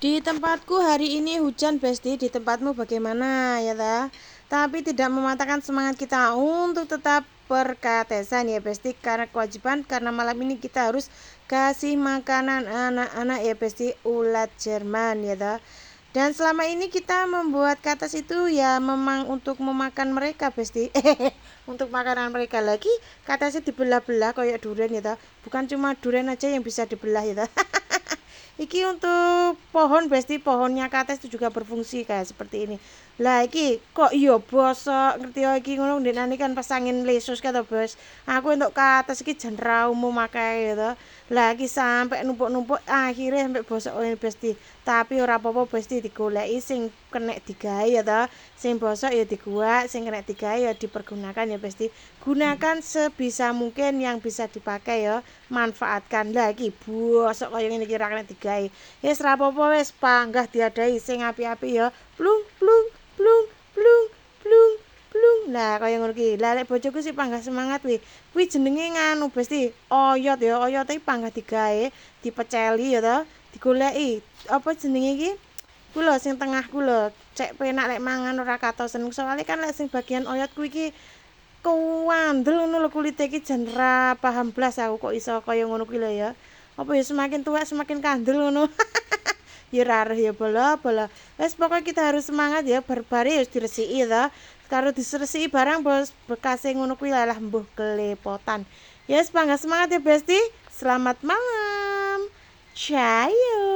Di tempatku hari ini hujan, Besti. Di tempatmu bagaimana ya, ta? Tapi tidak mematahkan semangat kita untuk tetap berkatesan ya, Besti. Karena kewajiban, karena malam ini kita harus kasih makanan anak-anak ya, Besti. Ulat Jerman ya, ta? Dan selama ini kita membuat kates itu ya memang untuk memakan mereka, Besti. Untuk makanan mereka lagi, katesnya dibelah-belah kayak durian ya, ta? Bukan cuma durian aja yang bisa dibelah ya, ta? Iki untuk pohon, Besti. Pohonnya kates itu juga berfungsi kayak seperti ini. Lah iki kok iya bosok ngerti ya iki ngono ndenane kan pas angin lesus kata Bos. Aku untuk kates iki jan ra umum akeh gitu. Lah iki sampai numpuk-numpuk akhirnya sampai bosok ini, Besti. Tapi ora apa-apa, Besti, digoleki sing kenek digawe ya ta. Sing bosok ya diguak, sing kenek digawe ya dipergunakan ya, Besti. Gunakan sebisa mungkin yang bisa dipakai ya. Manfaatkan lagi bosok kaya ngene iki ra kenek digawe. Wis ra apa-apa wis panggah diadahi sing apik-apik ya. Plung plung plung plung plung plung. Nah, kaya ngono ki. Lah lek bojoku sih panggah semangat kuwi jenenge nganu, Besti. Oyot ya, oyot iki panggah digawe, dipeceli ya to, digoleki. Apa jenenge iki? Ku lho sing tengah ku lho, cek penak lek mangan ora katosen. Soale kan lek sing bagian oyot ku iki kuandel ngono lho kulite iki jan ra paham blas aku kok iso kaya ngono kuwi lho ya. Apa ya semakin tua semakin kandel ngono. Ya rareh ya bola-bola. Wes pokoknya kita harus semangat ya barbari harus diresiki ta. Karo diresiki barang bos bekase ngono kuwi lah mbuh kelepotan. Ya yes, semangat ya Besti. Selamat malam. Ciao.